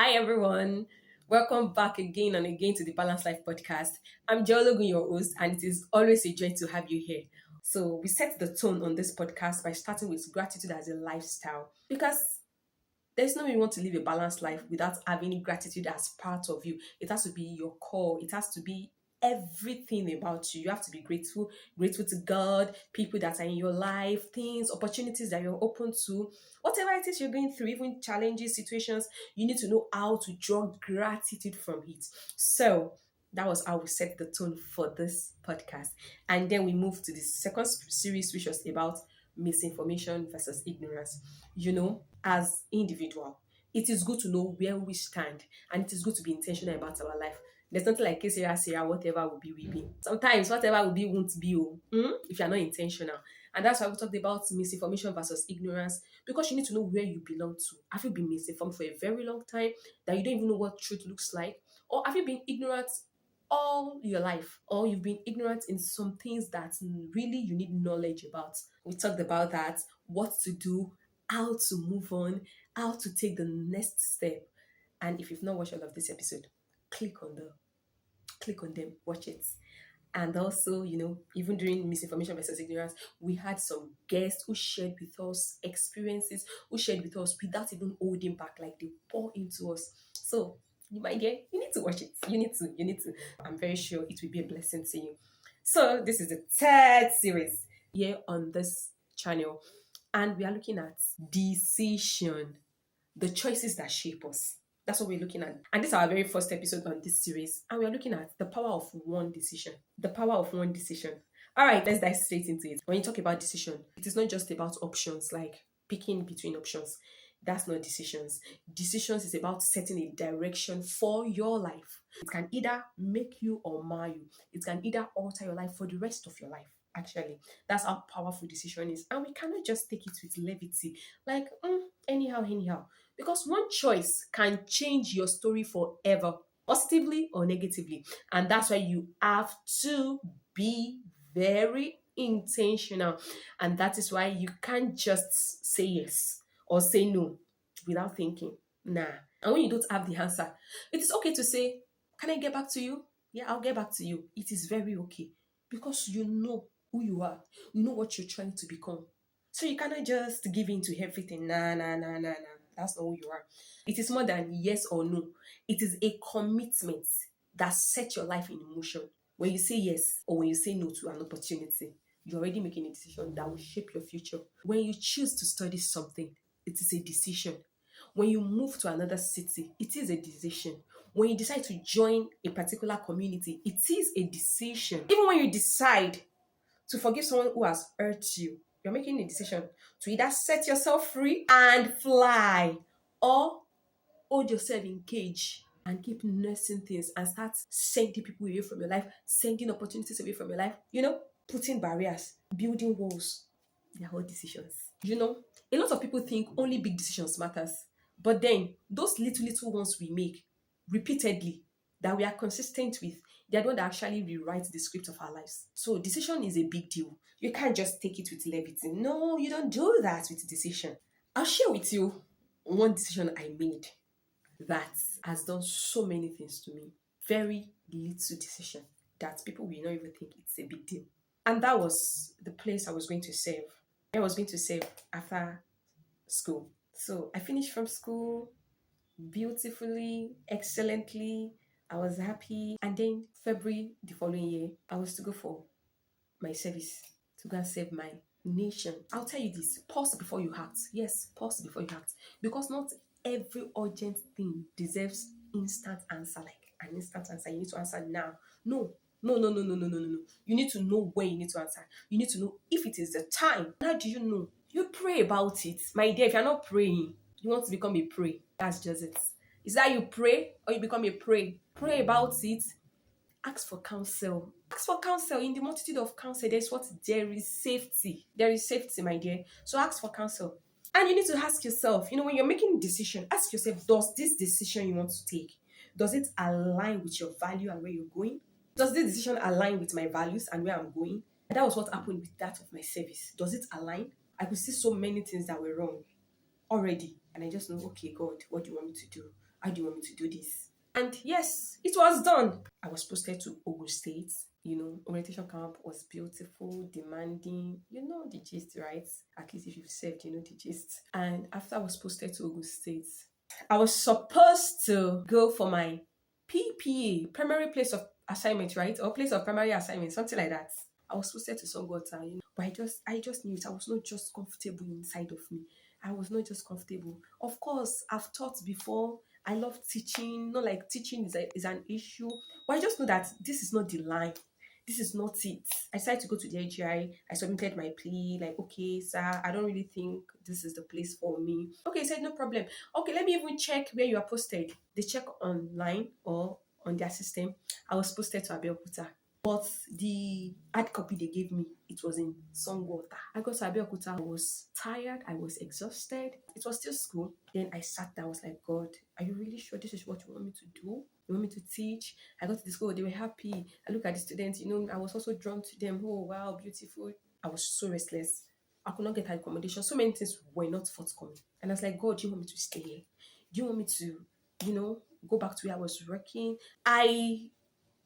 Hi everyone. Welcome back again and again to the Balanced Life podcast. I'm Jologun, your host, and it is always a joy to have you here. So we set the tone on this podcast by starting with gratitude as a lifestyle because there's no way you want to live a balanced life without having gratitude as part of you. It has to be your core. It has to be everything about you. You have to be grateful to God, people that are in your life, things, opportunities that you're open to, whatever it is you're going through, even challenges, situations, you need to know how to draw gratitude from it. So that was how we set the tone for this podcast. And then we moved to the second series, which was about misinformation versus ignorance. As individual, it is good to know where we stand, and it is good to be intentional about our life. There's nothing like Sarah, whatever will be, will be. Sometimes whatever will be won't be, if you're not intentional. And that's why we talked about misinformation versus ignorance, because you need to know where you belong to. Have you been misinformed for a very long time that you don't even know what truth looks like? Or have you been ignorant all your life? Or you've been ignorant in some things that really you need knowledge about? We talked about that, what to do, how to move on, how to take the next step. And if you've not watched all of this episode, click on them, watch it. And also, even during misinformation versus ignorance, we had some guests who shared with us experiences, who shared with us without even holding back, like they pour into us. So, my dear, you need to watch it. You need to. I'm very sure it will be a blessing to you. So, this is the third series here on this channel, and we are looking at decision, the choices that shape us. That's what we're looking at. And this is our very first episode on this series. And we're looking at the power of one decision. The power of one decision. All right, let's dive straight into it. When you talk about decision, it is not just about options, like picking between options. That's not decisions. Decisions is about setting a direction for your life. It can either make you or mar you. It can either alter your life for the rest of your life. Actually, that's how powerful decision is. And we cannot just take it with levity, like anyhow. Because one choice can change your story forever, positively or negatively. And that's why you have to be very intentional. And that is why you can't just say yes or say no without thinking. Nah. And when you don't have the answer, it is okay to say, "Can I get back to you?" Yeah, I'll get back to you. It is very okay because you know who you are, you know what you're trying to become. So you cannot just give in to everything. Nah. That's not who you are. It is more than yes or no. It is a commitment that sets your life in motion. When you say yes or when you say no to an opportunity, you're already making a decision that will shape your future. When you choose to study something, it is a decision. When you move to another city, it is a decision. When you decide to join a particular community, it is a decision. Even when you decide to forgive someone who has hurt you, you're making a decision to either set yourself free and fly, or hold yourself in cage and keep nursing things and start sending people away from your life, sending opportunities away from your life, putting barriers, building walls. They're all decisions. A lot of people think only big decisions matters. But then those little ones we make repeatedly, that we are consistent with, they're the one that actually rewrite the script of our lives. So decision is a big deal. You can't just take it with levity. No, you don't do that with decision. I'll share with you one decision I made that has done so many things to me. Very little decision that people will not even think it's a big deal. And that was the place I was going to serve. I was going to serve after school. So I finished from school beautifully, excellently. I was happy. And then February the following year, I was to go for my service to go and save my nation. I'll tell you this, pause before you act. Yes, pause before you act. Because not every urgent thing deserves instant answer, like an instant answer. You need to answer now. No. You need to know when you need to answer. You need to know if it is the time. How do you know? You pray about it. My dear, if you're not praying, you want to become a prey. That's just it. Is that you pray or you become a prey? Pray about it. Ask for counsel. Ask for counsel. In the multitude of counsel, there is safety. There is safety, my dear. So ask for counsel. And you need to ask yourself, when you're making a decision, ask yourself, does this decision you want to take, does it align with your value and where you're going? Does this decision align with my values and where I'm going? And that was what happened with that of my service. Does it align? I could see so many things that were wrong already. And I just know, okay, God, what do you want me to do? How do you want me to do this? And yes, it was done. I was posted to Ogun State. Orientation camp was beautiful, demanding. You know the gist, right? At least if you've served, you know the gist. And after I was posted to Ogun State, I was supposed to go for my PPA, primary place of assignment, right? Or place of primary assignment, something like that. I was posted to Songota, but I just knew it. I was not just comfortable inside of me. I was not just comfortable. Of course, I've taught before. I love teaching. Not like teaching is an issue, but I just know that this is not the line. This is not it. I decided to go to the AGI. I submitted my plea, like, okay, sir, I don't really think this is the place for me. Okay, he said, no problem. Okay, let me even check where you are posted. They check online or on their system. I was posted to Abeokuta. But the hard copy they gave me, it was in Songwater. I got to Abeokuta, I was tired, I was exhausted. It was still school. Then I sat down, I was like, God, are you really sure this is what you want me to do? You want me to teach? I got to the school, they were happy. I look at the students, I was also drawn to them. Oh, wow, beautiful. I was so restless. I could not get accommodation. So many things were not forthcoming. And I was like, God, do you want me to stay here? Do you want me to, go back to where I was working? I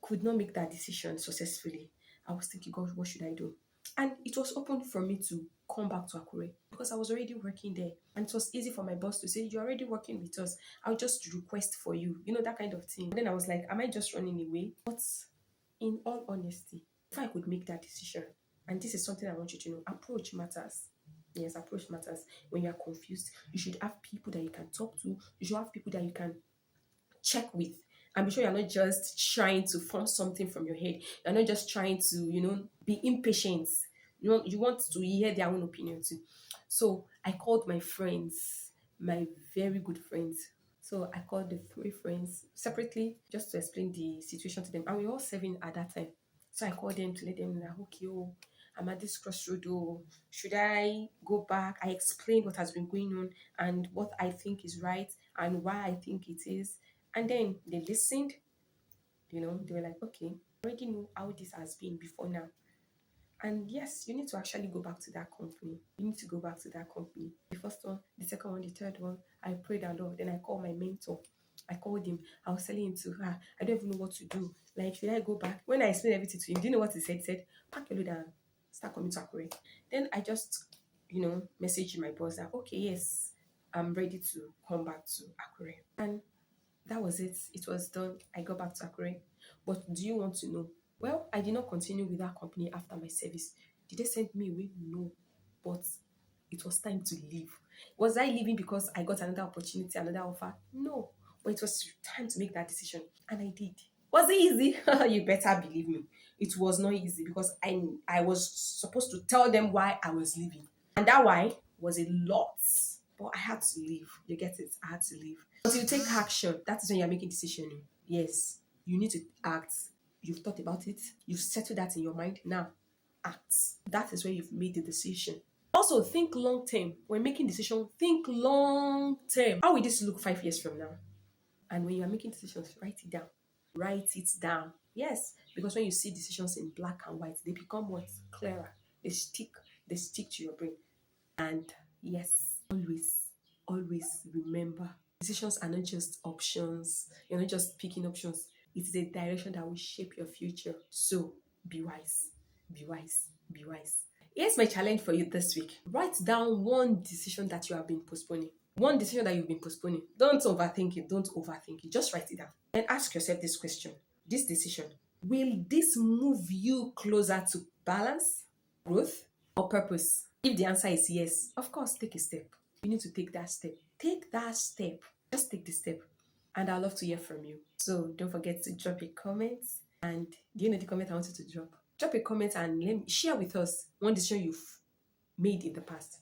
could not make that decision successfully. I was thinking, God, what should I do? And it was open for me to come back to Akure because I was already working there. And it was easy for my boss to say, you're already working with us. I'll just request for you, that kind of thing. And then I was like, am I just running away? But in all honesty, if I could make that decision, and this is something I want you to know, approach matters. Yes, approach matters. When you're confused, you should have people that you can talk to. You should have people that you can check with, and be sure you're not just trying to form something from your head. You're not just trying to, be impatient. You want to hear their own opinion too. So I called my friends, my very good friends. So I called the three friends separately just to explain the situation to them. And we were all serving at that time. So I called them to let them know that, okay, oh, I'm at this crossroad. Oh, should I go back? I explained what has been going on and what I think is right and why I think it is. And then they listened, they were like, okay, I already know how this has been before now. And yes, you need to actually go back to that company. You need to go back to that company. The first one, the second one, the third one. I prayed and all. Then I called my mentor. I called him. I was telling him to her, I don't even know what to do. Like, should I go back? When I explained everything to him, do you know what he said? He said, pack your load and start coming to Akure. Then I just, messaged my boss that, okay, yes, I'm ready to come back to Akure. And that was it. It was done. I got back to Akure. But do you want to know? Well, I did not continue with that company after my service. Did they send me away? No. But it was time to leave. Was I leaving because I got another opportunity, another offer? No. But it was time to make that decision. And I did. Was it easy? You better believe me. It was not easy because I was supposed to tell them why I was leaving. And that why was a lot. But I had to leave. You get it? I had to leave. But you take action. That is when you're making decision. Yes, you need to act. You've thought about it. You've settled that in your mind. Now, act. That is when you've made the decision. Also, think long term. When making decision, think long term. How will this look 5 years from now? And when you are making decisions, write it down. Write it down. Yes, because when you see decisions in black and white, they become what? Clearer. They stick. They stick to your brain. And yes, always remember, decisions are not just options. You're not just picking options. It is a direction that will shape your future. So be wise, be wise, be wise. Here's my challenge for you this week. Write down one decision that you have been postponing. One decision that you've been postponing. Don't overthink it. Don't overthink it. Just write it down. And ask yourself this question. This decision, will this move you closer to balance, growth, or purpose? If the answer is yes, of course, take a step. You need to take that step. Take that step. Just take the step. And I'd love to hear from you. So don't forget to drop a comment. And do you know the comment I wanted to drop? Drop a comment and let me share with us one decision you've made in the past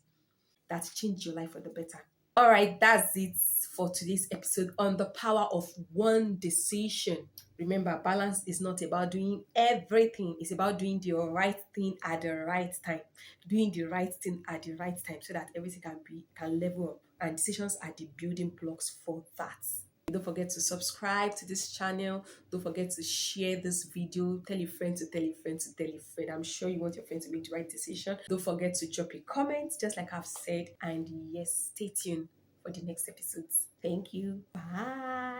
that changed your life for the better. All right, that's it for today's episode on the power of one decision. Remember, balance is not about doing everything. It's about doing the right thing at the right time. Doing the right thing at the right time so that everything can level up. And decisions are the building blocks for that. Don't forget to subscribe to this channel. Don't forget to share this video. Tell a friend to tell a friend to tell a friend. I'm sure you want your friend to make the right decision. Don't forget to drop a comment, just like I've said. And yes, stay tuned for the next episodes. Thank you. Bye.